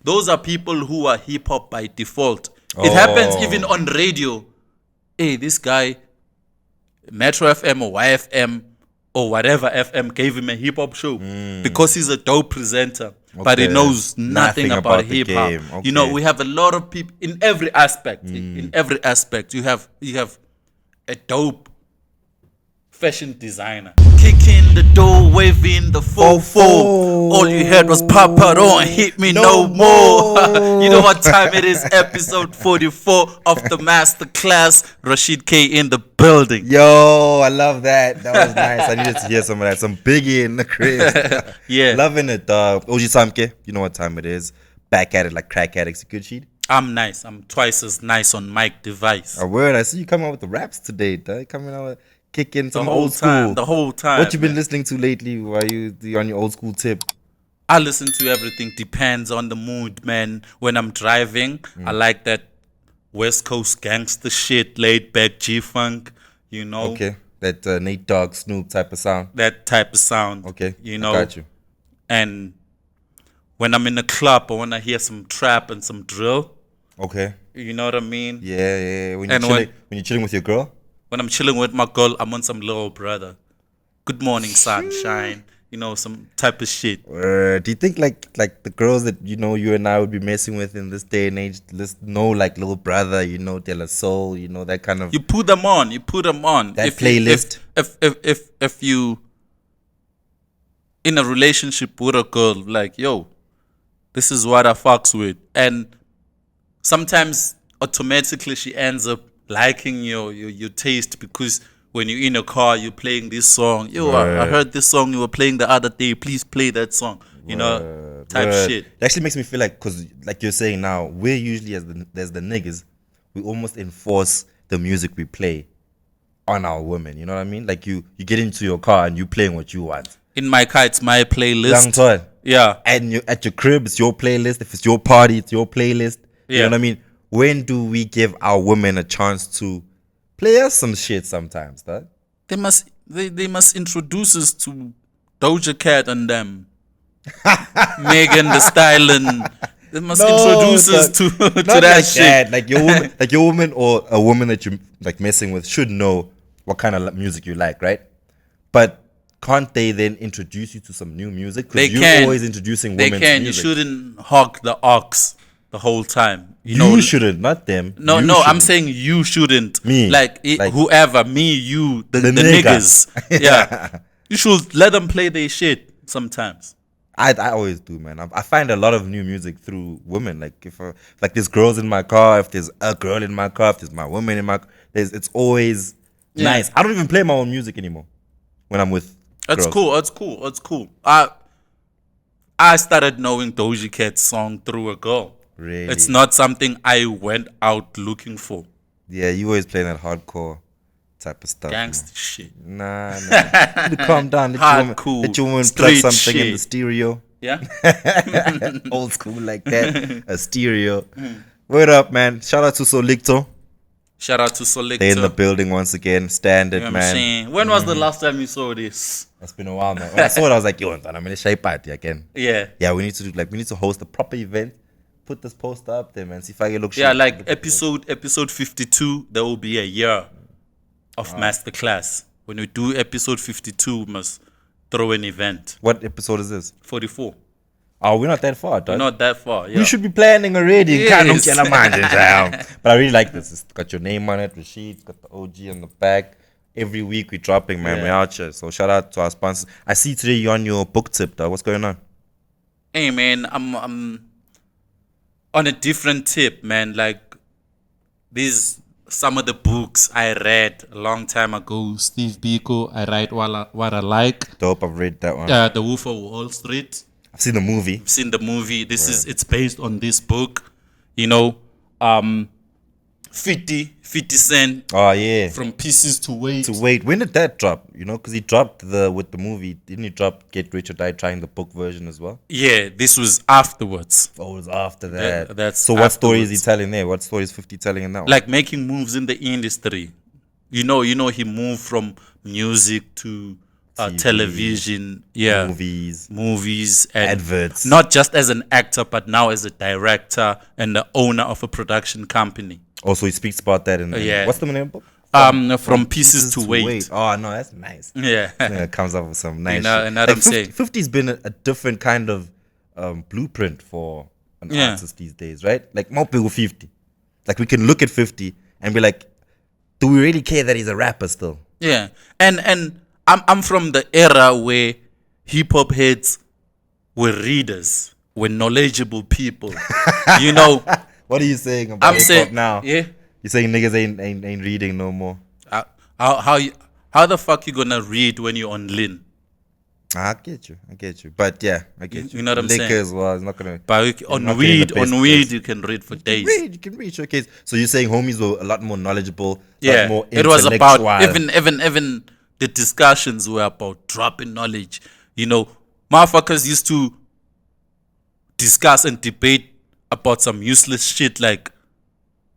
Those are people who are hip hop by default. It happens even on radio. Hey, this guy, Metro FM or YFM or whatever FM gave him a hip hop show because he's a dope presenter, but he knows nothing about hip hop. Okay. You know, we have a lot of people in every aspect. In every aspect, you have a dope fashion designer kicking the door, waving the 4-4. All you heard was Papa, don't hit me no more. You know what time it is? Episode 44 of the Masterclass. Rashid K in the building. Yo, I love that. That was nice. I needed to hear some of that. Some Biggie in the crib. Yeah. Loving it, dog. Oji Samke, you know what time it is. Back at it like crack addicts. You good, Sheed? I'm nice. I'm twice as nice on mic device. A word. I see you coming out with the raps today, dog. Coming out with kicking some old school. The whole time. What you been listening to lately? Why you on your old school tip? I listen to everything. Depends on the mood, man. When I'm driving, I like that West Coast gangster shit, laid back G-funk, you know. Okay. That Nate Dogg, Snoop type of sound. That type of sound. Okay. You know. Got you. And when I'm in a club, I want to hear some trap and some drill. Okay. You know what I mean? Yeah. When you're chilling with your girl? When I'm chilling with my girl, I'm on some Little Brother. Good morning, sunshine. You know, some type of shit. Do you think like the girls that you and I would be messing with in this day and age, know like Little Brother, De La Soul, that kind of. You put them on. That playlist. If you in a relationship with a girl, like, yo, this is what I fucks with, and sometimes automatically she ends up liking your taste because when you're in a car, you're playing this song. Yo, I heard this song you were playing the other day. Please play that song. Type shit. It actually makes me feel like, because like you're saying now, we're usually as the niggas, we almost enforce the music we play on our women. You know what I mean? Like you get into your car and you playing what you want. In my car, it's my playlist. Young Todd. Yeah. And at your crib, it's your playlist. If it's your party, it's your playlist. Yeah. You know what I mean? When do we give our women a chance to play us some shit sometimes, dog? They must introduce us to Doja Cat and them. Megan Thee Stallion. They must introduce us to that like shit. That. Like your woman or a woman that you're like messing with should know what kind of music you like, right? But can't they then introduce you to some new music? Because you're always introducing women to music. You shouldn't hog the ox the whole time. You shouldn't, not them. No, I'm saying you shouldn't. Me. Like whoever, me, you, the niggas. Yeah. You should let them play their shit sometimes. I always do, man. I find a lot of new music through women. Like if there's girls in my car, if there's a girl in my car, if there's my woman in my car, it's always nice. I don't even play my own music anymore when I'm with girls. That's cool. I started knowing Doja Cat's song through a girl. Really? It's not something I went out looking for. Yeah, you always playing that hardcore type of stuff. Gangster shit. Nah. You calm down. Let your woman plug something in the stereo. Yeah? Old school like that. A stereo. Word up, man. Shout out to Solicto. Shout out to Solicto. They're in the building once again. Standard, you know man. When was the last time you saw this? It's been a while, man. When I saw it, I was like, yo, I'm in a shape party again. Yeah. Yeah, we need to host a proper event. Put this poster up there, man. See if I can look shit. Yeah, like episode 52, there will be a year of Masterclass. When we do episode 52, we must throw an event. What episode is this? 44. Oh, we're not that far, dog. We're not that far, yeah. We should be planning already. Yes. But I really like this. It's got your name on it, Rashid. It's got the OG on the back. Every week we're dropping, man. We're out here. So shout out to our sponsors. I see today you're on your book tip, dog. What's going on? Hey, man, I'm on a different tip, man. Like, these some of the books I read a long time ago. Steve Biko, I Write What I Like. Dope, I've read that one. The Wolf of Wall Street. I've seen the movie. It's based on this book. 50 Cent. Oh, yeah. From Pieces to Weight. When did that drop? Because he dropped with the movie. Didn't he drop Get Rich or Die Trying, the book version as well? Yeah, this was afterwards. Oh, it was after that. Yeah, so what story is he telling there? What story is 50 telling in that one? Like making moves in the industry. He moved from music to TV, television, movies, and adverts. Not just as an actor, but now as a director and the owner of a production company. Also, he speaks about that in Yeah. what's the name of the book? From Pieces to Weight. Oh no, that's nice. Yeah. It comes up with some nice. You know, shit. and that Like I'm saying. 50's been a different kind of blueprint for an artist these days, right? Like more people 50. Like we can look at 50 and be like, do we really care that he's a rapper still? Yeah, and I'm from the era where hip hop heads were readers, were knowledgeable people. You know, What are you saying about hip hop now? Yeah. You're saying niggas ain't reading no more. How the fuck you gonna read when you're on Lin? I get you. But yeah, I get you. You know what I'm Liquor saying? as well. It's not gonna. But not on getting weed, the best on weed, place. you can read for days. You can read showcase. So you're saying homies were a lot more knowledgeable, a Yeah, lot more it was intellectual. about even the discussions were about dropping knowledge. You know, motherfuckers used to discuss and debate about some useless shit like,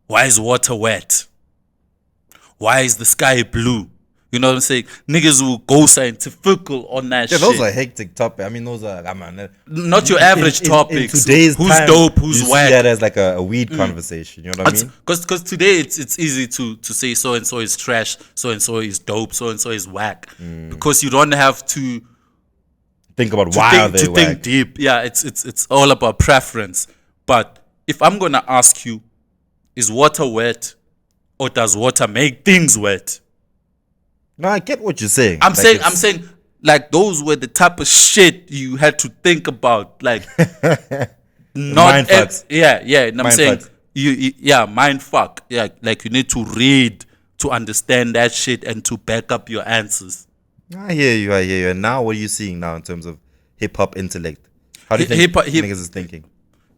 why is water wet? Why is the sky blue? You know what I'm saying? Niggas will go scientific on that Yeah, shit. those are hectic topics. I mean, those are Not your average topics. In today's who's time, dope, who's you whack. see that as like a weed conversation. You know what I mean? Because today it's easy to say so and so is trash, so and so is dope, so and so is whack. Because you don't have to Think about why are they think whack. deep. Yeah, it's all about preference. But if I'm gonna ask you, is water wet or does water make things wet? No, I get what you're saying. I'm Like, saying like those were the type of shit you had to think about. Like not Mind fucks. yeah. And I'm Mind saying fucks. mind fuck. Yeah, like you need to read to understand that shit and to back up your answers. I hear you. And now, what are you seeing now in terms of hip hop intellect? How do you think Hip-hop- niggas is thinking?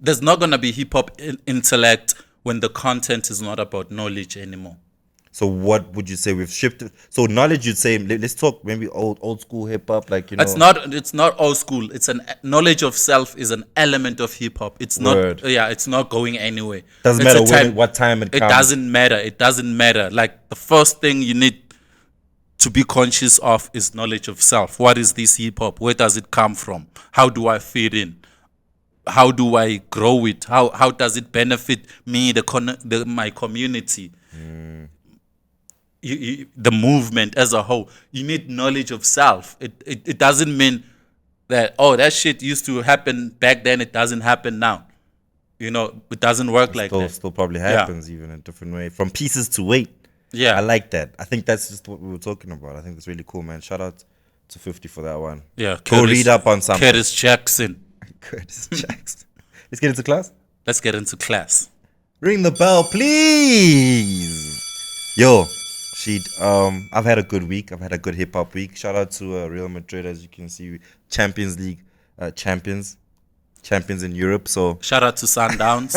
There's not gonna be hip hop intellect when the content is not about knowledge anymore. So what would you say we've shifted? So knowledge, you'd say let's talk maybe old school hip hop, like you know. It's not old school. It's an knowledge of self is an element of hip hop. It's Word. not. Yeah, it's not going anywhere. Doesn't It's a matter what time it It comes. doesn't matter. Like the first thing you need to be conscious of is knowledge of self. What is this hip hop? Where does it come from? How do I fit in? How do I grow it? How does it benefit me, my community? The movement as a whole. You need knowledge of self. It doesn't mean that, oh, that shit used to happen back then, it doesn't happen now. You know, it doesn't work like that. Still probably happens even in a different way. From pieces to weight. Yeah. I like that. I think that's just what we were talking about. I think that's really cool, man. Shout out to 50 for that one. Yeah. Go read up on something. Curtis Jackson. Curtis Jackson. Let's get into class. Let's get into class. Ring the bell, please. Yo, Sheed, I've had a good week. I've had a good hip hop week. Shout out to Real Madrid, as you can see, Champions League champions in Europe. So Shout out to Sundowns.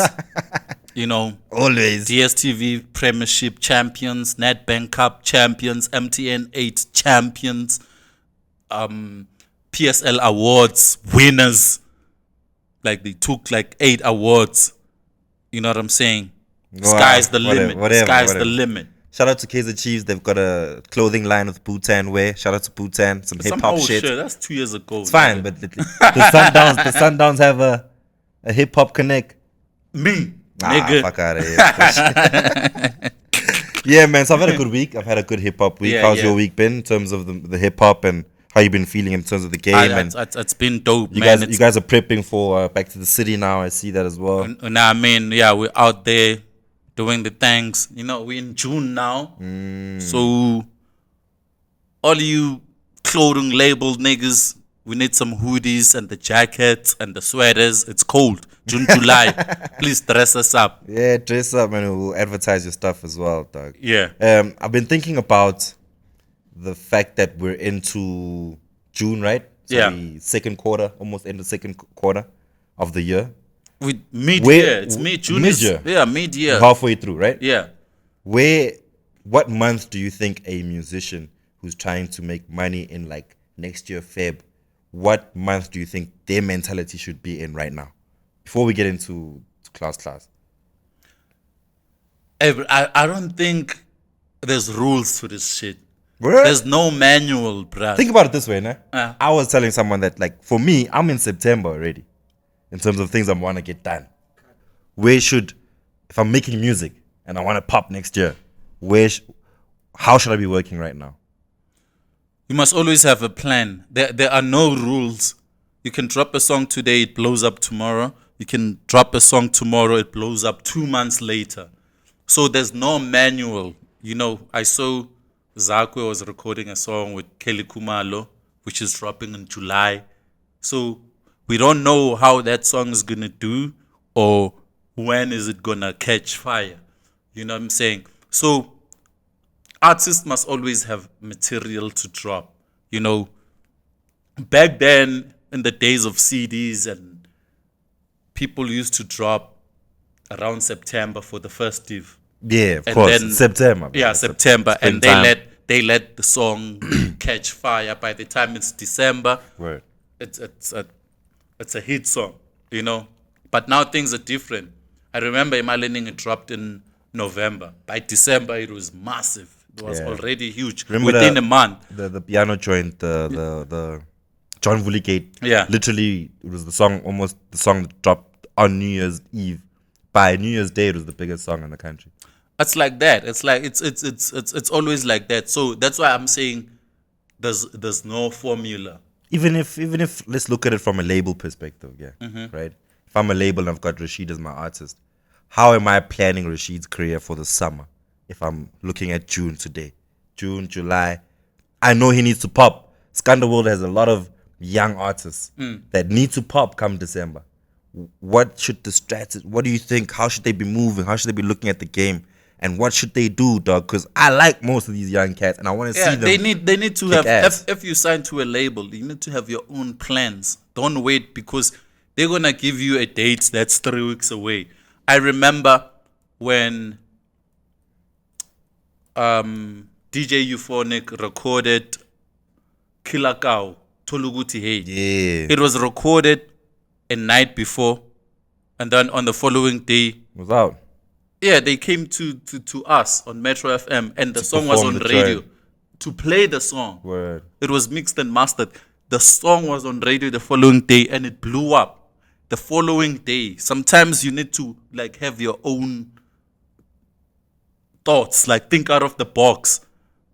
You know, always DSTV Premiership champions, NetBank Cup champions, MTN 8 champions, PSL awards winners. Like they took like 8 awards. You know what I'm saying? Sky's the limit. Sky's the limit. Shout out to Kaizer Chiefs. They've got a clothing line with Bhutan wear. Shout out to Bhutan. Some hip hop shit. That's 2 years ago. It's fine, but the Sundowns have a hip hop connect. Me, Nah, nigga. fuck out of here. Yeah, man. So I've had a good week. I've had a good hip hop week. Yeah, How's yeah. your week been in terms of the hip hop and how you been feeling in terms of the game? And It's been dope, you man. guys are prepping for back to the city now. I see that as well. I mean, yeah, we're out there doing the things. You know, we're in June now. So all you clothing labeled niggas, we need some hoodies and the jackets and the sweaters. It's cold. June, July. Please dress us up. Yeah, dress up, man. We'll advertise your stuff as well, dog. Yeah. I've been thinking about the fact that we're into June, right? So Yeah. the second quarter, almost end of second quarter of the year. With mid-year. It's mid-June. Mid-year. Yeah, mid-year. Halfway through, right? Yeah. What month do you think a musician who's trying to make money in like next year, Feb, what month do you think their mentality should be in right now? Before we get into class. I don't think there's rules to this shit. Word? There's no manual, bruh. Think about it this way, nah? Uh. I was telling someone that, like, for me, I'm in September already in terms of things I want to get done. If I'm making music and I want to pop next year, how should I be working right now? You must always have a plan. There are no rules. You can drop a song today, it blows up tomorrow. You can drop a song tomorrow, it blows up 2 months later. So there's no manual. You know, I saw Zakwe was recording a song with Kelly Kumalo, which is dropping in July. So we don't know how that song is going to do or when is it going to catch fire. You know what I'm saying? So artists must always have material to drop. You know, back then in the days of CDs and people used to drop around September for the first div. Yeah, of And course. then- September. Yeah, September. And springtime. they let the song catch fire. By the time it's December, Word. it's a hit song, you know. But now things are different. I remember Imalening it dropped in November. By December it was massive. It was Yeah. already huge Remember within the- a month. The piano joint, the John Vuligate. Yeah. Literally, it was the song that dropped on New Year's Eve. By New Year's Day, it was the biggest song in the country. It's like that. It's like it's always like that. So that's why I'm saying there's no formula. Even if let's look at it from a label perspective, yeah, right? If I'm a label and I've got Rashid as my artist, how am I planning Rashid's career for the summer? If I'm looking at June today, June, July, I know he needs to pop. Skanderworld has a lot of young artists that need to pop come December. What should the strategy? What do you think? How should they be moving? How should they be looking at the game? And what should they do, dog? Because I like most of these young cats, and I want to see them. They need to kick have ass. if you sign to a label, you need to have your own plans. Don't wait because they're gonna give you a date that's 3 weeks away. I remember when DJ Euphonic recorded Killer Cow, Toluguti Hey. Yeah, It was recorded a night before, and then on the following day, was out. yeah, they came to us on Metro FM, and the song was perform on the radio track. to play the song. Word. It was mixed and mastered. The song was on radio the following day, and it blew up. The following day, sometimes you need to like have your own thoughts, like think out of the box.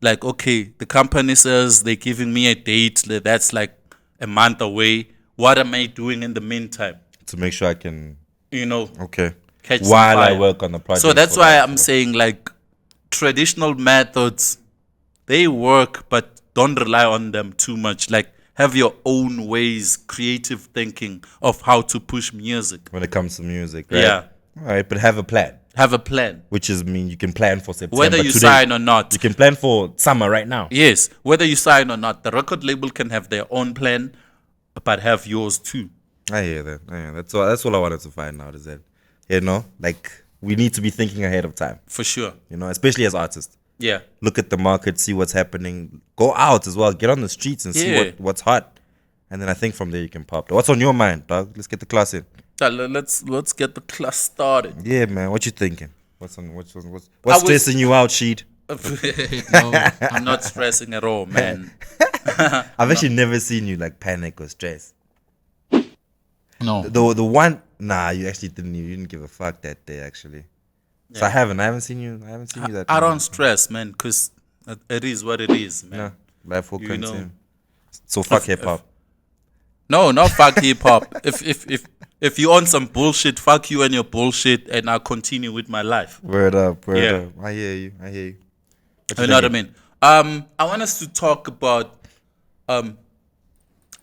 Like, okay, the company says they're giving me a date that's like a month away. What am I doing in the meantime? To make sure I can, You know, okay, catch some while I fire. work on the project. So that's for why that, I'm saying like traditional methods, they work, but don't rely on them too much. Like have your own ways, creative thinking of how to push music. when it comes to music, right? Yeah. All right, but have a plan, Have a plan. which is mean you can plan for September. Whether you today. sign or not. You can plan for summer right now. Yes, whether you sign or not, the record label can have their own plan, but have yours too. I hear that. That's all I wanted to find out is that, you know, like we need to be thinking ahead of time, For sure. you know, especially as artists. Yeah. Look at the market, see what's happening. Go out as well. Get on the streets and see Yeah. what's hot. And then I think from there you can pop. What's on your mind, dog? Let's get the class in. Let's get the class started. Yeah, man. What you thinking? What's was- stressing you out, Sheed? No, I'm not stressing at all, man. I've actually never seen you like panic or stress. No. The one, nah, you actually didn't give a fuck that day actually. So I haven't seen you that. I don't stress, man, because it is what it is, man. No, life will You continue. know. So fuck hip hop. No, not fuck hip hop. If you on some bullshit, fuck you and your bullshit, and I'll continue with my life. Word up. Yeah. I hear you. What You know what I mean? I want us to talk about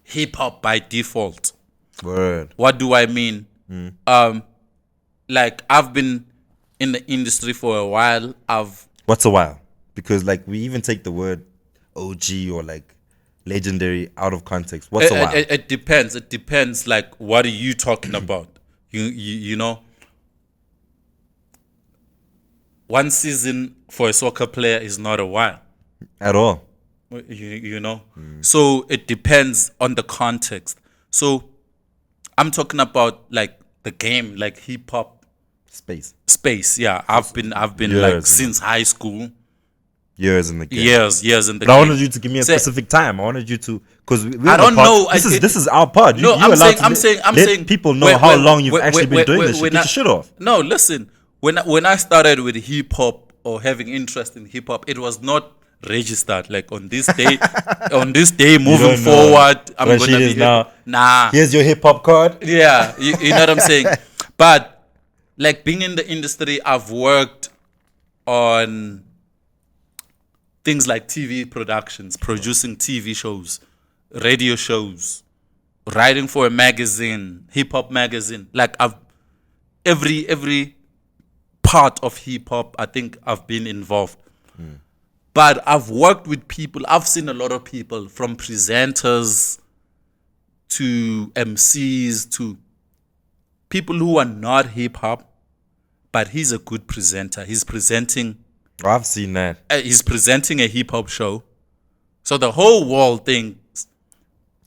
hip hop by default. Word. What do I mean? Like I've been in the industry for a while. What's a while? Because like we even take the word OG or like legendary out of context. What's a while? It depends. It depends. Like, what are you talking about? You know, one season for a soccer player is not a while. At all. You know, so it depends on the context. So I'm talking about like the game, like hip hop Space. space. Yeah, I've been like Years. since high school. Years in the game. Years in the But I game. wanted you to give me a Say- specific time. I wanted you to, because I don't know. This is our pod. No, You're I'm allowed saying, to I'm let saying people know how long you've actually been doing this shit. when Get your shit off. No, listen. When I started with hip hop or having interest in hip hop, it was not registered. Like on this day, moving don't know. forward, I'm Rashid gonna be is now. Nah. Here's your hip hop card. Yeah, you know what I'm saying. But like being in the industry, I've worked on things like TV productions, producing TV shows, radio shows, writing for a magazine, hip hop magazine. Like I've every part of hip hop, I think I've been involved. But I've worked with people. I've seen a lot of people, from presenters to MCs to people who are not hip hop, but he's a good presenter. He's presenting. I've seen that. He's presenting a hip hop show, so the whole world thinks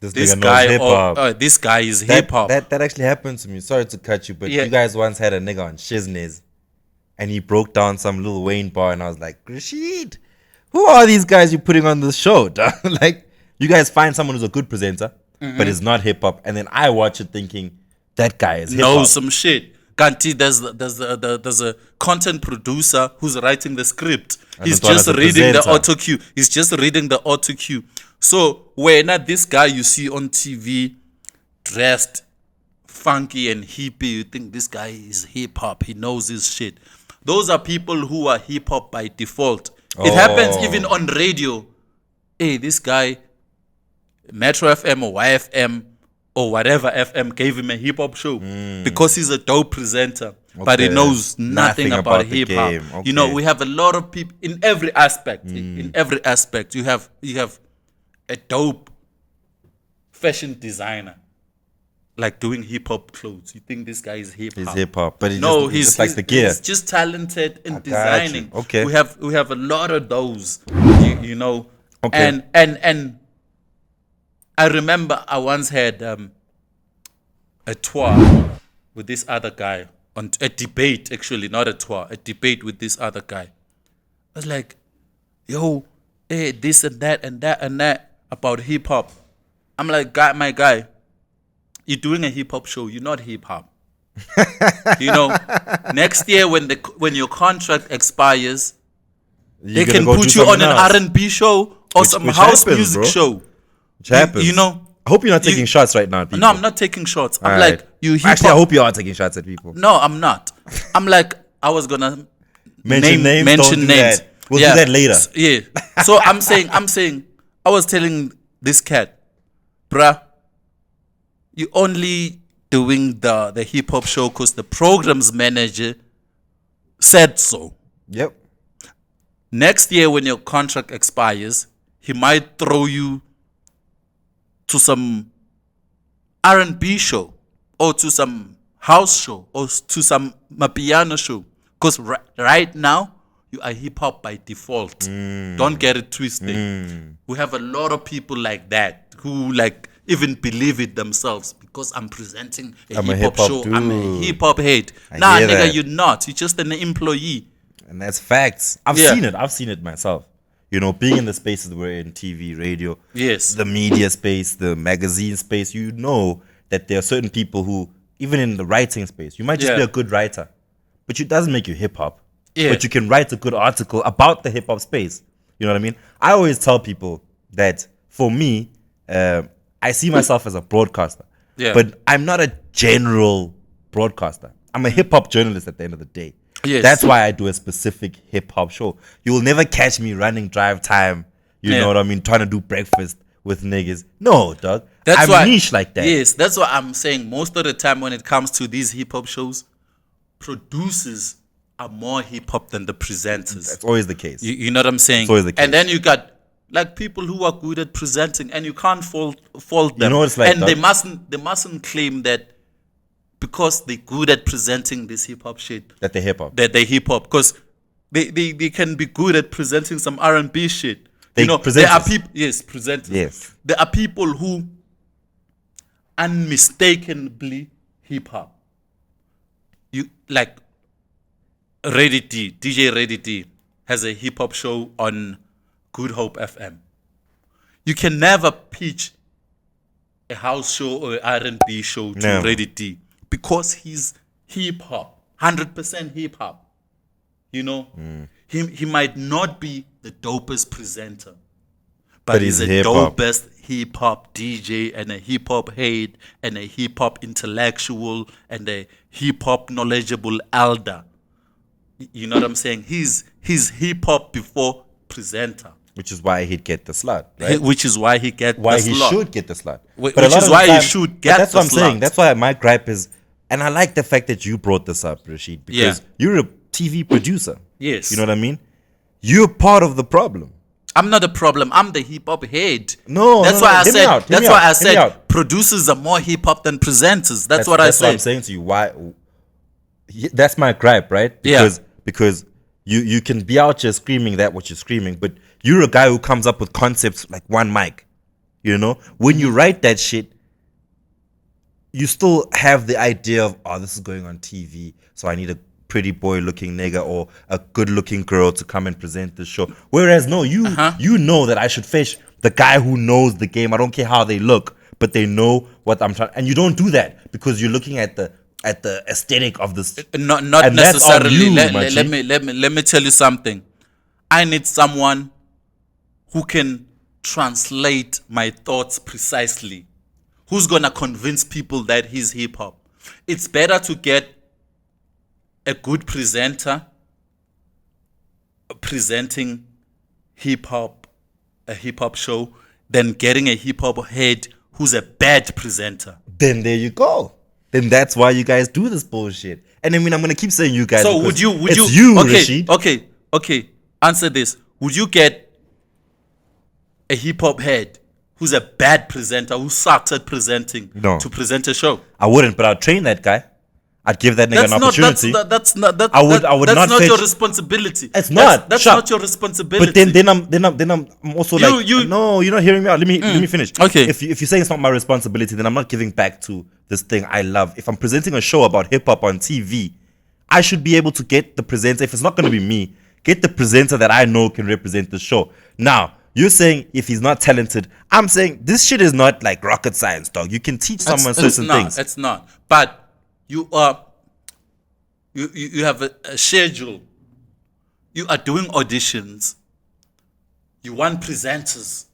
This this nigga knows guy, hip hop. this guy is hip hop. That actually happened to me. Sorry to cut you, but Yeah. you guys once had a nigga on Shizness, and he broke down some Lil Wayne bar, and I was like, Rashid, who are these guys you're putting on this show, dog? Like, you guys find someone who's a good presenter, but is not hip hop, and then I watch it thinking that guy is hip hop. Knows some shit. Kanti, there's a content producer who's writing the script. And He's this one just is a reading the presenter. auto cue. He's just reading the auto cue. So when not this guy you see on TV dressed funky and hippie, you think this guy is hip hop. He knows his shit. Those are people who are hip hop by default. It happens even on radio. Hey, this guy, Metro FM or YFM or whatever FM gave him a hip hop show because he's a dope presenter, but he Okay. knows nothing about the hip hop. game. You know, Okay. we have a lot of people in every aspect. In every aspect, you have a dope fashion designer, like doing hip hop clothes. You think this guy is hip He's hop? hip hop, but No, he just likes the gear. He's just talented in got you. designing. Okay. we have a lot of those. You know, Okay. and I remember I once had a tour with this other guy, on a debate, actually, not a tour, a debate with this other guy. I was like, yo, hey, this and that and that and that about hip hop. I'm like, my guy, you're doing a hip hop show, you're not hip hop. You know, next year when your contract expires, You're they gonna can go do put you on something an else. R&B show or some which house happens, music bro. show. Which happens. You know, I hope you're not taking you- shots right now, people. no, I'm not taking shots. I'm All like, right. you hip Actually, I hop. hope you are taking shots at people. No, I'm not. I'm like, I was gonna Mention names. mention Don't do names. that. We'll do that later. Yeah. So I'm saying, I was telling this cat, bruh, you only doing the hip hop show because the program's manager said so. Yep. Next year when your contract expires, he might throw you to some R&B show or to some house show or to some mapiano show. Because right now, you are hip hop by default. Don't get it twisted. We have a lot of people like that who like even believe it themselves because I'm presenting a I'm a hip hop hip-hop show. I'm a dude. hip hop head. I Nah, hear nigga, that. you're not. You're just an employee. And that's facts. I've Yeah. seen it. I've seen it myself. You know, being in the spaces we're in, TV, radio, Yes. the media space, the magazine space, you know that there are certain people who, even in the writing space, you might just be Yeah. a good writer, but it doesn't make you hip hop. Yeah. But you can write a good article about the hip hop space. You know what I mean? I always tell people that for me, I see myself as a broadcaster, Yeah. but I'm not a general broadcaster. I'm a hip hop journalist at the end of the day. Yes. That's why I do a specific hip hop show. You will never catch me running drive time. You Yeah. know what I mean? Trying to do breakfast with niggas. No, dog. That's I'm why niche like that. Yes, that's what I'm saying. Most of the time, when it comes to these hip hop shows, producers are more hip hop than the presenters. That's always the case. You know what I'm saying? It's always the case. And then you got like people who are good at presenting, and you can't fault them. know what it's like, and dog? they mustn't claim that because they're good at presenting this hip hop shit That the hip hop. that they hip hop, because they can be good at presenting some R&B shit. They You know, there are presenters. people. Yes, presenters. Yes. There are people who unmistakably hip hop. You like DJ Ready D has a hip hop show on Good Hope FM. You can never pitch a house show or R&B show to Never. Ready D because he's hip hop, 100% hip hop. You know, he might not be the dopest presenter, but he's a hip-hop. dopest hip hop DJ and a hip hop head and a hip hop intellectual and a hip hop knowledgeable elder. You know what I'm saying? He's hip hop before presenter. Which is why he'd get the slot, right? Which is why he get Why the he slot. should get the slot. Which But a lot is of why the he time- should but get that's the what I'm saying. slot. That's why my gripe is, and I like the fact that you brought this up, Rashid, because you're a TV producer. Yes. You know what I mean? You're part of the problem. I'm not a problem. I'm the hip hop head. No, that's no, why no. I Hear me said. out, hear That's me why out, I hear me said out. producers are more hip hop than presenters. That's what I That's what I'm said. saying to you. Why? That's my gripe, right? Because you can be out here screaming that what you're screaming, but you're a guy who comes up with concepts like one mic. You know, when you write that shit, you still have the idea of, oh, this is going on TV, so I need a pretty boy looking nigga or a good looking girl to come and present the show. Whereas no, you know that I should fish the guy who knows the game. I don't care how they look, but they know what I'm trying. And you don't do that because you're looking at the aesthetic of this. Not And that's on necessarily. you, let Machi. me tell you something. I need someone who can translate my thoughts precisely. Who's gonna convince people that he's hip hop? It's better to get a good presenter presenting hip hop, a hip hop show, than getting a hip hop head who's a bad presenter. Then there you go. Then that's why you guys do this bullshit. And I mean, I'm gonna keep saying you guys. So because would it's you Rashid. okay, answer this. Would you get a hip hop head who's a bad presenter, who sucks at presenting, No. to present a show? I wouldn't, but I'd train that guy. I'd give that nigga an opportunity. That's not I would that's not not fetch- your responsibility. It's not. That's Shut not your responsibility. But then I'm also like, no, you're not hearing me out. Let me finish. Okay. If you're saying it's not my responsibility, then I'm not giving back to this thing I love. If I'm presenting a show about hip hop on TV, I should be able to get the presenter. If it's not going to be me, get the presenter that I know can represent the show. Now, you're saying if he's not talented, I'm saying this shit is not like rocket science, dog. You can teach someone certain things. It's not. But you are. You have a schedule. You are doing auditions. You want presenters.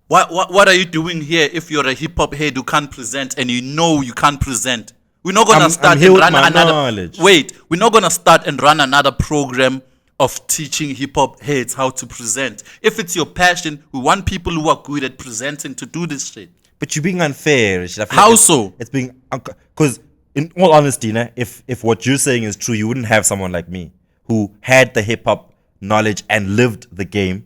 What are you doing here if you're a hip hop head who can't present and you know you can't present? We're not gonna start here and with run my another. knowledge. Wait, we're not gonna start and run another program of teaching hip hop heads how to present. If it's your passion, we want people who are good at presenting to do this shit. But you're being unfair, Richard. I feel How like so? It's being because, in all honesty, nah, if what you're saying is true, you wouldn't have someone like me who had the hip hop knowledge and lived the game,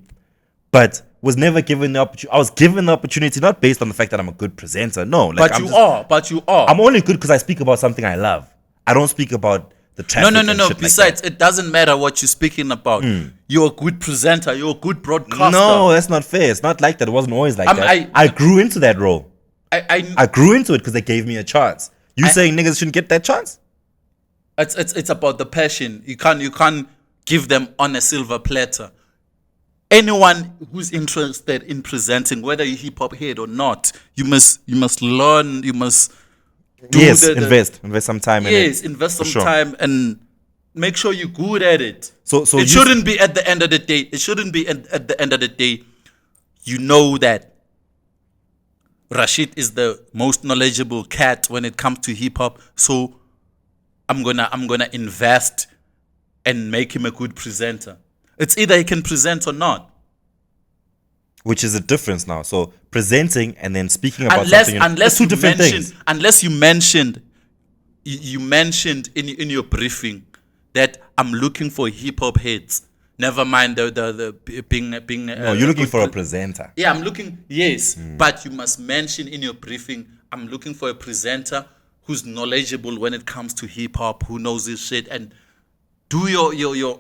but was never given the opportunity. I was given the opportunity not based on the fact that I'm a good presenter. No, like But you are. I'm only good because I speak about something I love. I don't speak about the traffic. No. and shit Besides, like it doesn't matter what you're speaking about. You're a good presenter. You're a good broadcaster. no, that's not fair. It's not like that. It wasn't always like that. I- I grew into that role. I grew into it because they gave me a chance. You saying niggas shouldn't get that chance? It's about the passion. You can't give them on a silver platter. Anyone who's interested in presenting, whether you're hip hop head or not, you must learn. You must do invest some time in it. Yes, invest some For sure. time and make sure you're good at it. So it shouldn't be at the end of the day. It shouldn't be at the end of the day. You know that Rashid is the most knowledgeable cat when it comes to hip hop. So I'm gonna invest and make him a good presenter. It's either he can present or not. Which is a difference now. So presenting and then speaking about something. Unless two you different mentioned, things. unless you mentioned, you mentioned in your briefing that I'm looking for hip hop heads. Never mind the being. No, you're looking for a presenter. Yeah, I'm looking. Yes, but you must mention in your briefing, I'm looking for a presenter who's knowledgeable when it comes to hip hop, who knows this shit, and do your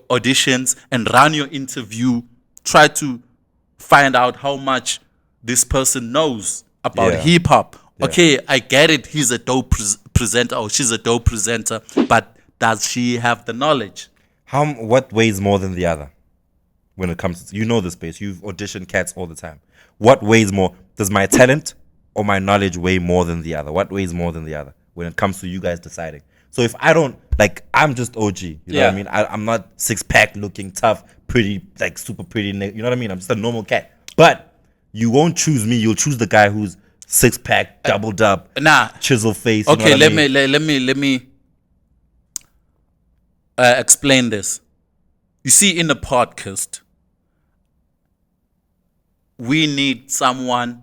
auditions and run your interview. Try to find out how much this person knows about Yeah. hip hop. Yeah. Okay, I get it. He's a dope presenter or she's a dope presenter, but does she have the knowledge? What weighs more than the other? when it comes to, you know the space. You've auditioned cats all the time. What weighs more? Does my talent or my knowledge weigh more than the other? What weighs more than the other when it comes to you guys deciding? So if I don't, like, I'm just OG. You know what I mean? I'm not 6-pack looking tough, pretty, like super pretty. You know what I mean? I'm just a normal cat. But you won't choose me. You'll choose the guy who's 6-pack, doubled up, chisel face. Okay, you know let me explain this. You see, in the podcast, we need someone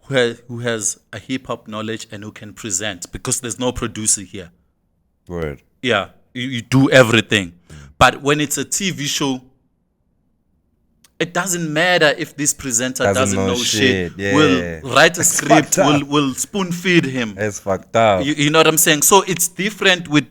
who has a hip hop knowledge and who can present, because there's no producer here. Word. Yeah, you do everything. But when it's a TV show, it doesn't matter if this presenter doesn't know shit. Yeah. We'll write a script, we'll spoon feed him. It's fucked up. You know what I'm saying? So it's different with,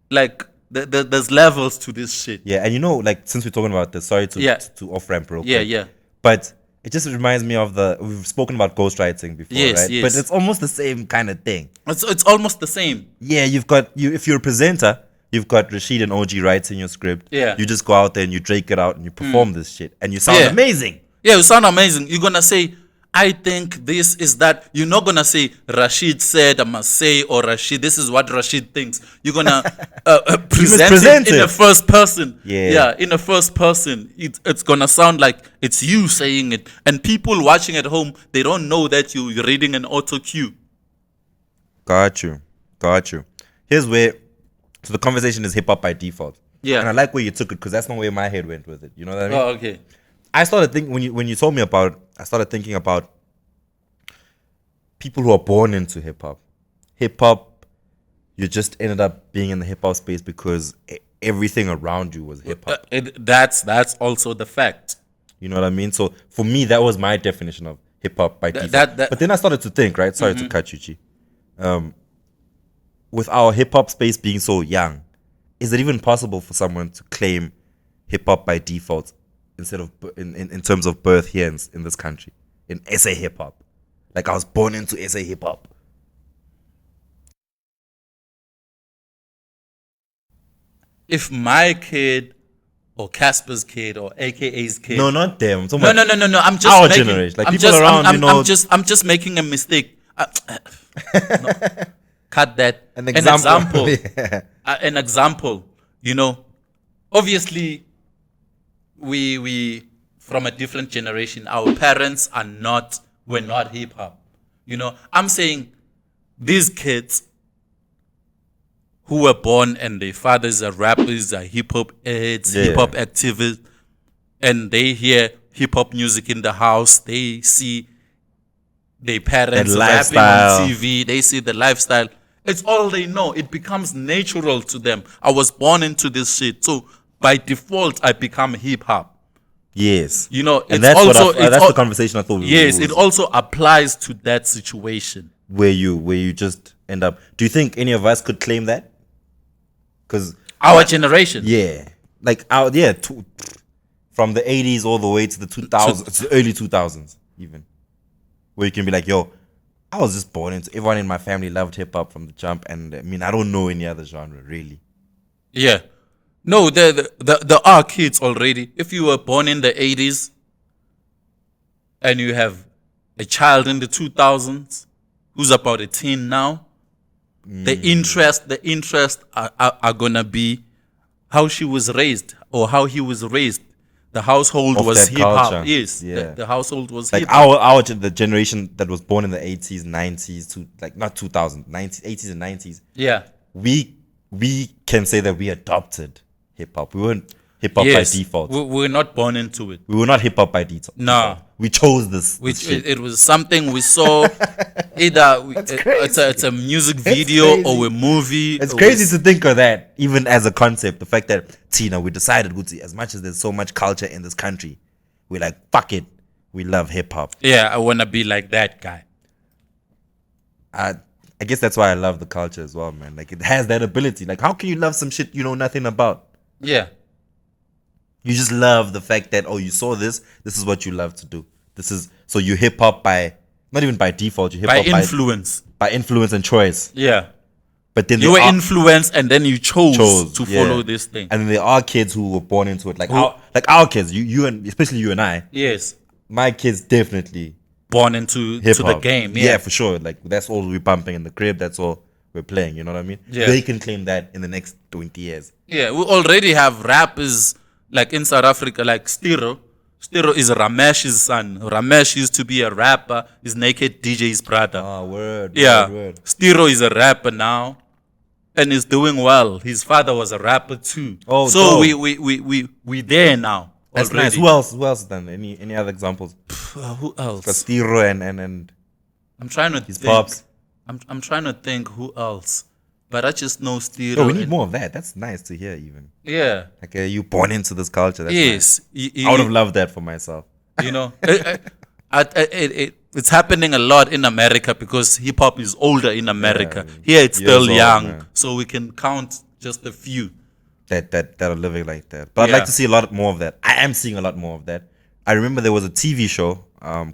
like, there's levels to this shit. Yeah, and you know, like, since we're talking about this, sorry to off-ramp real quick. Yeah. But it just reminds me of we've spoken about ghostwriting before, right? Yes. But it's almost the same kind of thing. It's almost the same. Yeah, if you're a presenter, you've got Rashid and OG writing your script. Yeah. You just go out there and you drake it out and you perform this shit. And you sound amazing. Yeah, you sound amazing. You're going to say, I think this is that. You're not going to say, Rashid said, I must say, or Rashid, this is what Rashid thinks. You're going to present it in the first person. Yeah, in the first person. It's going to sound like it's you saying it. And people watching at home, they don't know that you're reading an auto cue. Got you. Here's where, so the conversation is hip-hop by default. Yeah. And I like where you took it, because that's not where my head went with it. You know what I mean? Oh, okay. I started thinking, when you told me about it, I started thinking about people who are born into hip-hop. Hip-hop, you just ended up being in the hip-hop space because everything around you was hip-hop. That's also the fact. You know what I mean? So for me, that was my definition of hip-hop by default. But then I started to think, right? Sorry to cut you, Gigi. With our hip-hop space being so young, is it even possible for someone to claim hip-hop by default instead of in terms of birth here in this country, in SA hip-hop? Like, I was born into SA hip-hop. If my kid or Casper's kid or AKA's kid... No, not them. No. I'm just our generation. Like, people around, you know... I'm just making a mistake. No. Cut that. An example. An example. You know, obviously, we from a different generation. Our parents were not hip hop. You know, I'm saying these kids who were born and their fathers are rappers, are hip hop heads, hip hop activists, and they hear hip hop music in the house. They see their parents rapping on TV. They see the lifestyle. It's all they know. It becomes natural to them. I was born into this shit. So by default, I become hip hop. Yes. You know, and that's the conversation I thought we Yes, it also applies to that situation. Where you just end up. Do you think any of us could claim that? Because our generation. Yeah. Like from the 80s all the way to the 2000s, the early 2000s even. Where you can be like, yo, I was just born into, everyone in my family loved hip hop from the jump, and I mean, I don't know any other genre really. Yeah, no, there are kids already. If you were born in the 80s and you have a child in the 2000s who's about a teen now, the interest are gonna be how she was raised or how he was raised. The household was hip hop. Yes, the household was like hip hop. The generation that was born in the 80s, 90s, to like not 2000, 90s, 80s and 90s. Yeah, we can say that we adopted hip hop. We weren't hip hop by default. We were not born into it. We were not hip hop by default. No, we chose this. It was something we saw. Either it's a music video or a movie. It's crazy to think of that, even as a concept. The fact that Tina, we decided, as much as there's so much culture in this country, we're like, fuck it, we love hip hop. Yeah, I wanna be like that guy. I guess that's why I love the culture as well, man. Like, it has that ability. Like, how can you love some shit you know nothing about? Yeah. You just love the fact that, you saw this is what you love to do. So you hip hop by, not even by default, you hip hop by influence. By influence and choice. Yeah. But then You were influenced and then you chose to yeah. follow this thing. And then there are kids who were born into it, like our kids, you and especially you and I. Yes. My kids definitely Born into hip-hop. the game. Yeah, for sure. Like that's all we're pumping in the crib. That's all we're playing. You know what I mean? Yeah. They can claim that in the next 20 years. Yeah, we already have rappers like in South Africa, like Stiro. Stiro is Ramesh's son. Ramesh used to be a rapper. He's Naked DJ's brother. Oh, word. Yeah, Word. Stiro is a rapper now, and he's doing well. His father was a rapper too. Oh, so dope. we there now. That's already. nice. Who else? Who else then? Any other examples? Who else? Castiro and I'm trying to his think. pops. I'm trying to think who else, but I just know Stiro. Oh, we need more of that. That's nice to hear. Even Yeah. like you born into this culture. That's Yes. nice. I would have loved that for myself. You know, it's happening a lot in America because hip hop is older in America. Here it's Years still old, young, man. so we can count just a few. That are living like that. But I'd Yeah. like to see a lot more of that. I am seeing a lot more of that. I remember there was a TV show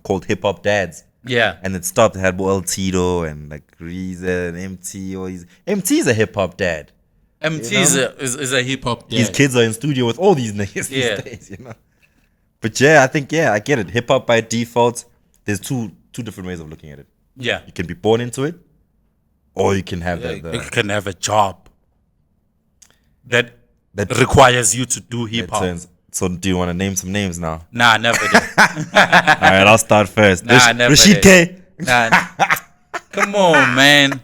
called Hip Hop Dads. Yeah. And it stopped. It had El Tito and like Reza and MT. MT is a hip hop dad. MT You know? is a hip hop. His kids are in studio with all these niggas Yeah. these days, you know. But yeah, I think I get it. Hip hop by default. There's two different ways of looking at it. Yeah. You can be born into it, or you can have You that can have a job that requires you to do hip hop. turns. So do you want to name some names now? Nah, never did. All right, I'll start first. Nah, never Rashid did. K. Nah. Come on, man.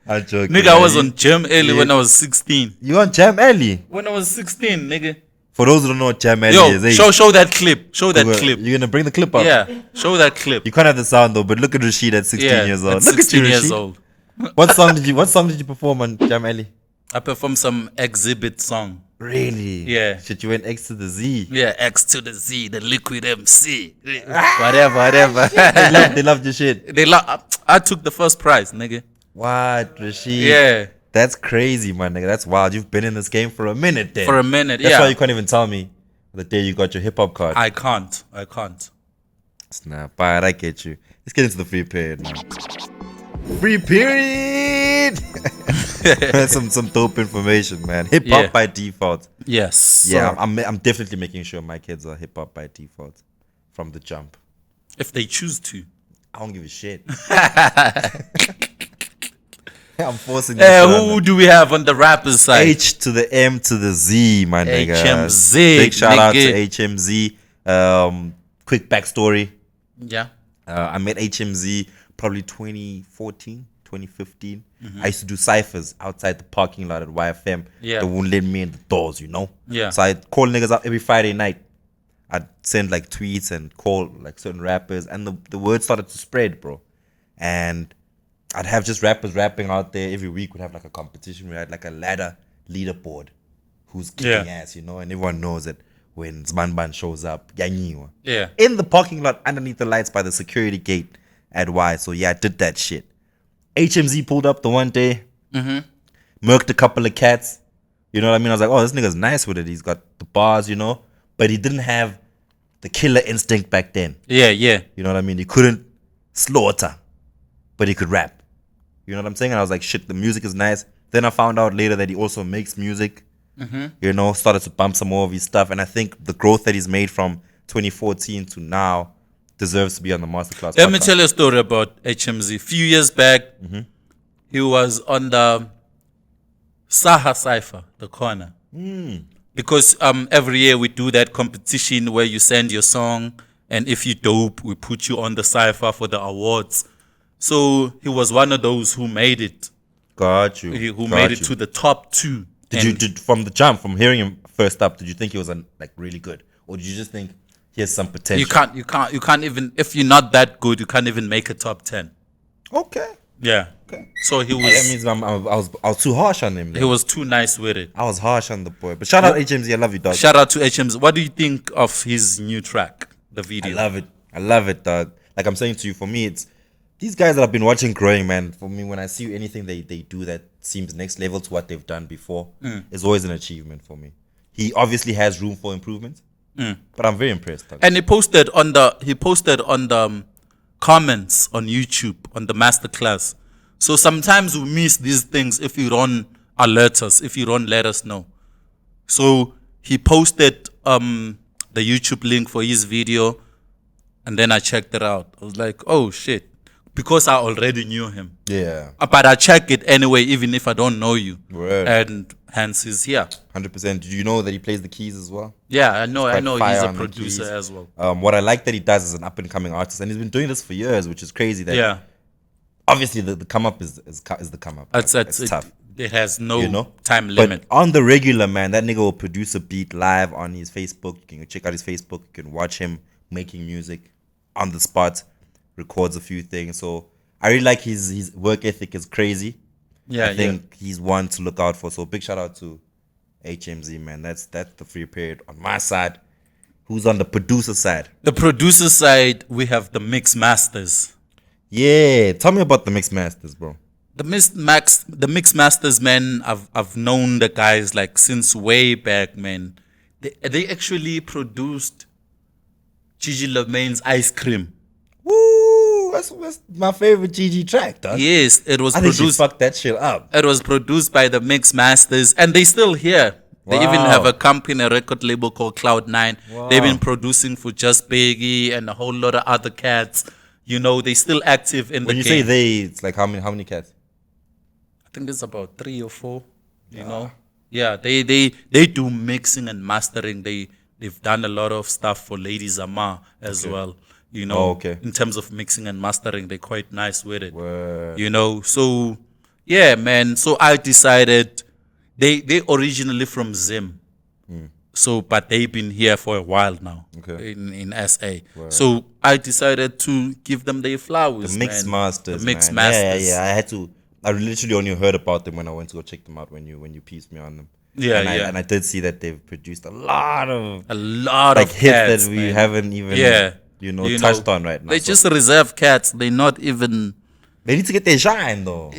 I'm joking. Nigga, I was on Jam early when I was 16. You on Jam Alley? When I was 16, nigga. For those who don't know what Jam Alley Yo, is, show that clip. Show that clip. You're gonna bring the clip up. Yeah, show that clip. You can't have the sound though, but look at Rashid at 16 Yeah, years old. at Look at 16 you, years Rashid. old. What song did you perform on Jam Alley? I performed some Exhibit song. Really? Yeah. Shit, you went X to the Z. Yeah, X to the Z, the Liquid MC. whatever. They loved your shit. I took the first prize, nigga. What, Rashid? Yeah, That's crazy, my nigga. That's wild. You've been in this game for a minute then. for a minute. That's Yeah, why you can't even tell me the day you got your hip hop card. I can't. Snap. Alright, I get you. Let's get into the free period, man. Free period! That's some dope information, man. Hip hop Yeah. by default. Yes. Yeah, So, I'm definitely making sure my kids are hip hop by default from the jump. if they choose to. I don't give a shit. I'm forcing you. Who do we have on the rappers side? H to the M to the Z, my nigga. HMZ, Big shout out to nigga. HMZ. Quick backstory. Yeah. I met HMZ probably 2014, 2015. I used to do ciphers outside the parking lot at YFM. Yeah. They wouldn't let me in the doors, you know? Yeah. So I'd call niggas up every Friday night. I'd send like tweets and call like certain rappers, and the word started to spread, bro. And I'd have just rappers rapping out there every week. We'd have like a competition. We had like a ladder leaderboard who's kicking ass, you know? And everyone knows that when Zmanban shows up, yanyiwa. Yeah. In the parking lot underneath the lights by the security gate at Y. So yeah, I did that shit. HMZ pulled up the one day, murked a couple of cats. You know what I mean? I was like, oh, this nigga's nice with it. He's got the bars, you know? But he didn't have the killer instinct back then. Yeah. You know what I mean? He couldn't slaughter, but he could rap. You know what I'm saying? And I was like, shit, the music is nice. Then I found out later that he also makes music. You know, started to bump some more of his stuff. And I think the growth that he's made from 2014 to now deserves to be on the Masterclass. Let me podcast. tell you a story about HMZ. A few years back, he was on the Saha Cypher, the corner. Because every year we do that competition where you send your song, and if you dope, we put you on the Cypher for the awards. So he was one of those who made it. Got you. Who Got made it you. to the top 2. Did from the jump, from hearing him first up, did you think he was like really good, or did you just think he has some potential? You can't even, if you're not that good, you can't even make a top 10. Okay. Yeah. So he That was means I was too harsh on him. he Then. was too nice with it. I was harsh on the boy. But shout out HMZ, I love you, dog. Shout out to HMZ. What do you think of his new track, the I video? love it, dog. Like I'm saying to you, for me, it's these guys that I've been watching growing, man. For me, when I see anything they do that seems next level to what they've done before, is always an achievement for me. He obviously has room for improvement, but I'm very impressed, dog. And he posted on the comments on YouTube on the masterclass. So sometimes we miss these things if you don't alert us, if you don't let us know. So he posted the YouTube link for his video, and then I checked it out. I was like, oh shit. Because I already knew him. Yeah. But I check it anyway, even if I don't know you. Word. And hence he's here. 100%. Did you know that he plays the keys as well? Yeah, I know quite he's fire a on the producer keys. as well. What I like that he does as an up and coming artist, and he's been doing this for years, which is crazy. That Yeah. obviously the come up is the come up. It's tough. It has no You know? time limit. But on the regular, man, that nigga will produce a beat live on his Facebook. You can check out his Facebook. You can watch him making music on the spot, records a few things. So I really like his work ethic is crazy. Yeah, I think he's one to look out for. So big shout out to HMZ, man. That's the free period on my side. Who's on the producer side? The producer side, we have the MixMasterz. Yeah, tell me about the MixMasterz, bro. The MixMasterz, man. I've known the guys like since way back, man. They actually produced Gigi LaMayne's Ice Cream. Woo! That's my favorite Gigi track, dog. Yes, it was I think she produced. fucked that shit up. It was produced by the MixMasterz, and they still here. They even Wow. have a company, a record label called Cloud9. Wow. They've been producing for Just Biggie and a whole lot of other cats. You know, they still active in When the you game. say they, it's like how many cats? I think it's about 3 or 4. You know, yeah, they do mixing and mastering. They've done a lot of stuff for Lady Zama as well. You know, Oh, okay. in terms of mixing and mastering, they're quite nice with it. Word. You know, so yeah, man. So I decided they originally from Zim. So, but they've been here for a while now. Okay. In SA. So I decided to give them their flowers. The man. MixMasterz, The man. MixMasterz. Yeah. I literally only heard about them when I went to go check them out when you pieced me on them. Yeah, and yeah. I did see that they've produced a lot of A lot like of hits cats, that we man. haven't even touched on right now. They So just reserve cats. They not even. they need to get their shine though.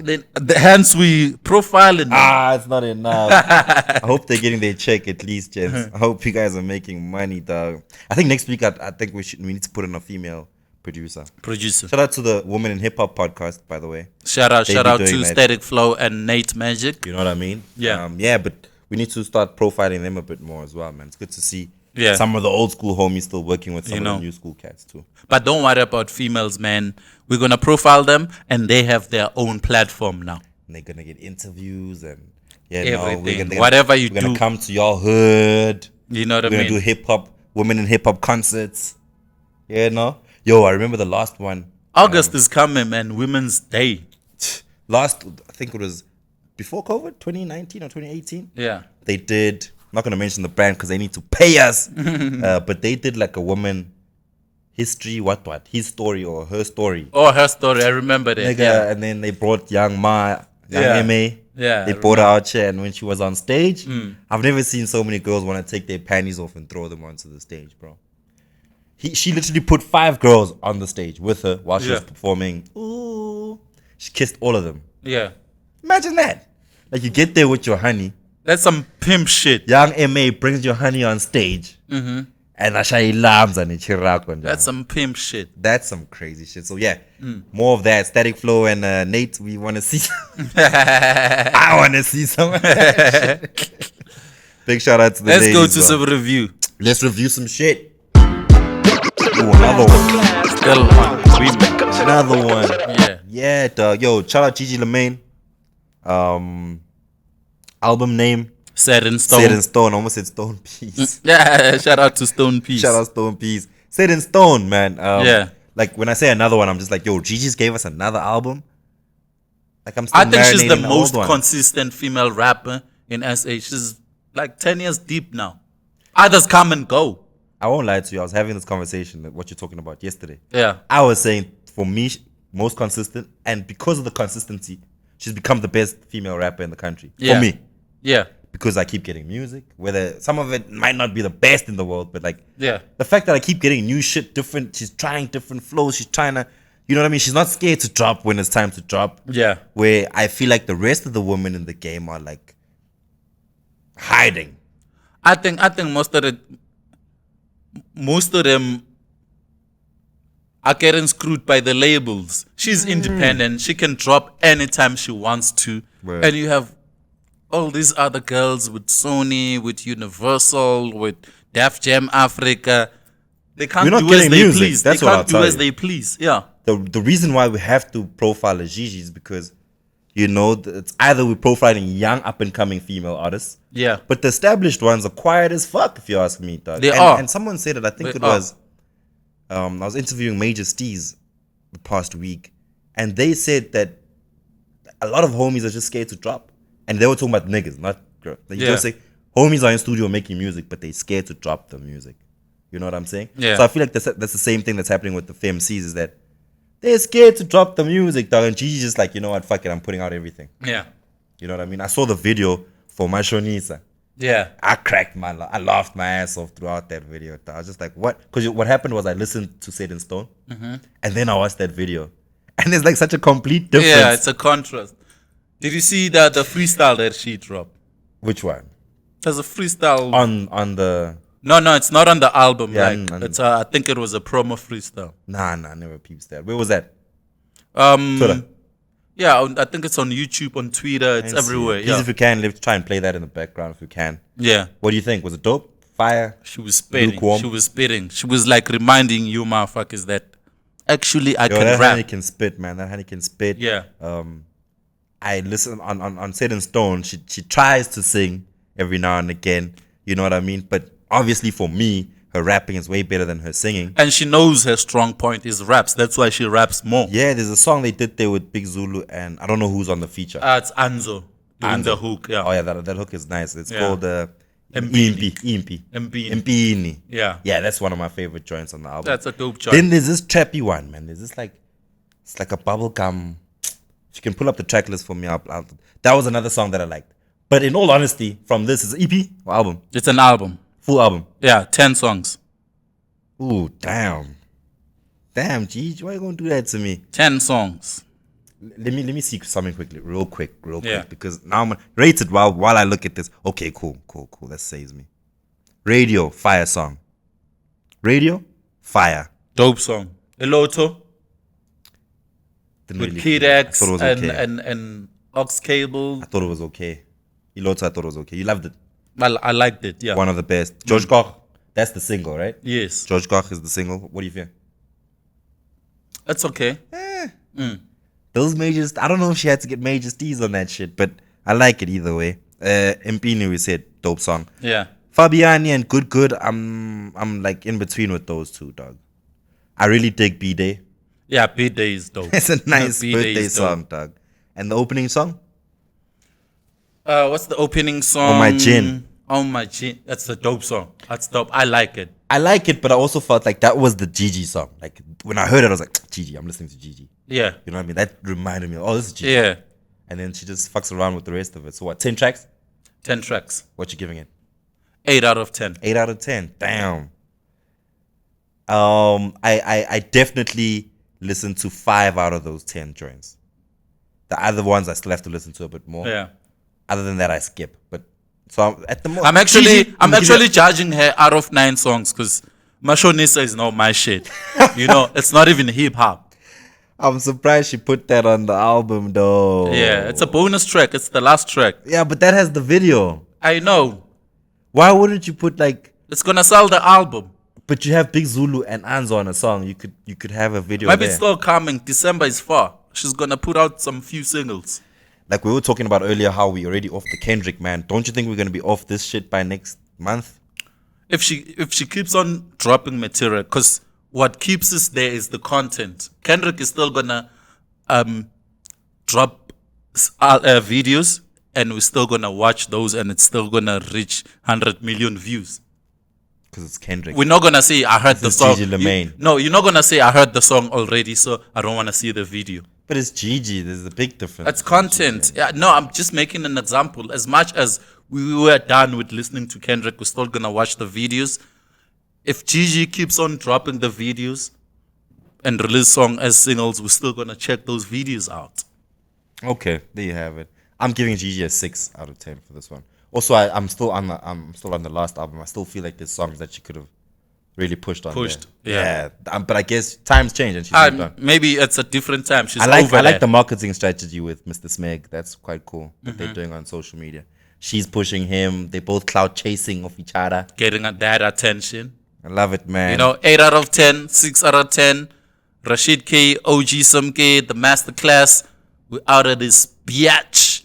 Hence we profiling them. It's not enough. I hope they're getting their check at least, gents. I hope you guys are making money, dog. I think next week I think we need to put in a female producer. Producer. Shout out to the Women in Hip Hop podcast, by the way. Shout out be to doing that. Static Flow and Nate Magic. You know what I mean? Yeah. But we need to start profiling them a bit more as well, man. It's good to see some of the old school homies still working with some of the new school cats too. But don't worry about females, man. We're gonna profile them, and they have their own platform now. And they're gonna get interviews and Everything. Whatever you we're gonna do. come to your hood. You know what I We're gonna do mean? hip hop, women in hip hop concerts. Yeah, no. Yo, I remember the last one. August is coming, man. Women's Day. I think it was before COVID, 2019 or 2018. Yeah. They did. I'm not gonna mention the brand because they need to pay us. But they did like a woman history, his story or her story. Oh, her story. I remember that. Nigga, Yeah. and then they brought young Yeah. Ma. Yeah, They I brought her out here, and when she was on stage, I've never seen so many girls want to take their panties off and throw them onto the stage, bro. She literally put 5 girls on the stage with her while she was performing. Ooh. She kissed all of them. Yeah. Imagine that. Like you get there with your honey. That's some pimp shit. Young MA brings your honey on stage. And Ashai lambs and That's some pimp shit. That's some crazy shit. So yeah, more of that. Static Flow and Nate, we want to see. I want to see some. Of that shit. Big shout out to the Let's go ladies, to bro. some review. Let's review some shit. Ooh, another one. Still on women. Another one. Yeah. Yeah, dog. Yo, shout out Gigi LaMayne. Album name Set in stone. Set in Stone. I almost said Stone Peace. Yeah, shout out to Stone Peace. Shout out Stone Peace. Set in Stone, man. Yeah. Like when I say another one, I'm just like, yo, Gigi's gave us another album. Like I'm still I think she's the marinating most old one. consistent female rapper in SA. She's like 10 years deep now. Others come and go. I won't lie to you. I was having this conversation, what you're talking about yesterday. Yeah. I was saying, for me, most consistent, and because of the consistency, she's become the best female rapper in the country. Yeah. For me. Yeah. Because I keep getting music, whether some of it might not be the best in the world, but like Yeah. the fact that I keep getting new shit, different, she's trying different flows, she's trying to, you know what I mean? She's not scared to drop when it's time to drop. Yeah. Where I feel like the rest of the women in the game are like hiding. I think most of them are getting screwed by the labels. She's independent. She can drop anytime she wants to. Word. And you have all these other girls with Sony, with Universal, with Def Jam Africa. They can't We're not do as getting they music. please. That's They what can't I'll do tell as you. they please. Yeah. The reason why we have to profile a Gigi is because, you know, it's either we're profiling young up and coming female artists. Yeah. But the established ones are quiet as fuck, if you ask me, dog. They and, are. And someone said it, I think They it are. was, I was interviewing Major Steez the past week, and they said that a lot of homies are just scared to drop. And they were talking about niggas, not girls. Like, you Yeah. just say, homies are in studio making music, but they're scared to drop the music. You know what I'm saying? Yeah. So I feel like that's the same thing that's happening with the FMCs, is that they're scared to drop the music, dog. And Gigi's just like, you know what, fuck it, I'm putting out everything. Yeah. You know what I mean? I saw the video for my Shonisa. Yeah. I cracked I laughed my ass off throughout that video. I was just like, what? Because what happened was I listened to Set in Stone, and then I watched that video. And there's like such a complete difference. Yeah, it's a contrast. Did you see the freestyle that she dropped? Which one? There's a freestyle. On the... No, it's not on the album. Yeah, like it's I think it was a promo freestyle. Nah, never peeps that. Where was that? Um, Twitter. Yeah, I think it's on YouTube, on Twitter, it's everywhere. Please, Yeah, if you can, let's try and play that in the background if you can. yeah. What do you think? Was it dope? Fire? She was spitting. Lukewarm. She was spitting. She was like reminding you, motherfuckers, that actually I Yo, can that rap. honey can spit, man. That honey can spit. Yeah. I listen on Set in Stone. She tries to sing every now and again. You know what I mean? But obviously for me, her rapping is way better than her singing. And she knows her strong point is raps. That's why she raps more. Yeah, there's a song they did there with Big Zulu, and I don't know who's on the feature. It's Anzo doing the hook. Yeah. Oh yeah, that hook is nice. It's Yeah. called Mpini. Mpini. Mpini. Mpini. Yeah. Yeah, that's one of my favorite joints on the album. That's a dope joint. Then there's this trappy one, man. There's this like, it's like a bubblegum. If you can pull up the track list for me, that was another song that I liked. But in all honesty, from this is EP or album, It's an album. full album. Yeah, 10 songs. Ooh, damn, Gigi, why you gonna do that to me? 10 songs. Let me see something quickly, real quick, Yeah. because now I'm gonna rate it while I look at this. Okay, cool. That saves me. Radio, fire song. Radio, fire. Dope song. Eloto Didn't with really Kid feel it. I X thought it was and, okay. and Ox Cable. I thought it was okay. Ilota, I thought it was okay. You loved it. I liked it, yeah. One of the best. George Koch, that's the single, right? Yes. George Koch is the single. What do you feel? That's okay. Those majors, I don't know if she had to get major Steez on that shit, but I like it either way. Mpini, we said, dope song. Yeah. Fabiani and Good, I'm like in between with those two, dog. I really dig B-Day. Yeah, B-Day is dope. It's a nice B-Day birthday is dope. song, dog. And the opening song? What's the opening song? Oh My Gin. Oh My Gin. That's a dope song. That's dope. I like it. I like it, but I also felt like that was the Gigi song. Like when I heard it, I was like, Gigi, I'm listening to Gigi. Yeah. You know what I mean? That reminded me, oh, this is Gigi. Yeah. And then she just fucks around with the rest of it. So what, 10 tracks? 10 tracks. What you giving it? 8 out of 10. 8 out of 10. Damn. I definitely listened to 5 out of those 10 joints. The other ones I still have to listen to a bit more. Yeah. Other than that, I skip. But so at the moment, I'm actually judging her out of 9 songs because Mashonisa is not my shit. You know, it's not even hip hop. I'm surprised she put that on the album, though. Yeah, it's a bonus track. It's the last track. Yeah, but that has the video. I know. Why wouldn't you put like? It's gonna sell the album. But you have Big Zulu and Anzo on a song. You could have a video. Maybe there. it's still coming. December is far. She's gonna put out some few singles. Like we were talking about earlier, how we already off the Kendrick, man. Don't you think we're gonna be off this shit by next month? If she keeps on dropping material, because what keeps us there is the content. Kendrick is still gonna drop videos, and we're still gonna watch those, and it's still gonna reach 100 million views. Because it's Kendrick. We're not gonna say I heard the is song. Gigi LaMayne. No, you're not gonna say I heard the song already, so I don't want to see the video. But it's Gigi. There's a big difference. That's content. Yeah, no, I'm just making an example. As much as we were done with listening to Kendrick, we're still gonna watch the videos. If Gigi keeps on dropping the videos and release song as singles, we're still gonna check those videos out. Okay, there you have it. I'm giving Gigi a 6 out of 10 for this one. Also, I'm still on the last album. I still feel like there's songs that she could have really pushed on. Pushed, there. But I guess times change and she's moved on. Maybe it's a different time. She's I like over the marketing strategy with Mr. Smeg. That's quite cool that they're doing on social media. She's pushing him. They both cloud chasing of each other. Getting that attention. I love it, man. 8 out of 10, 6 out of 10. Rashid K, OG Some K, the masterclass. We're out of this biatch.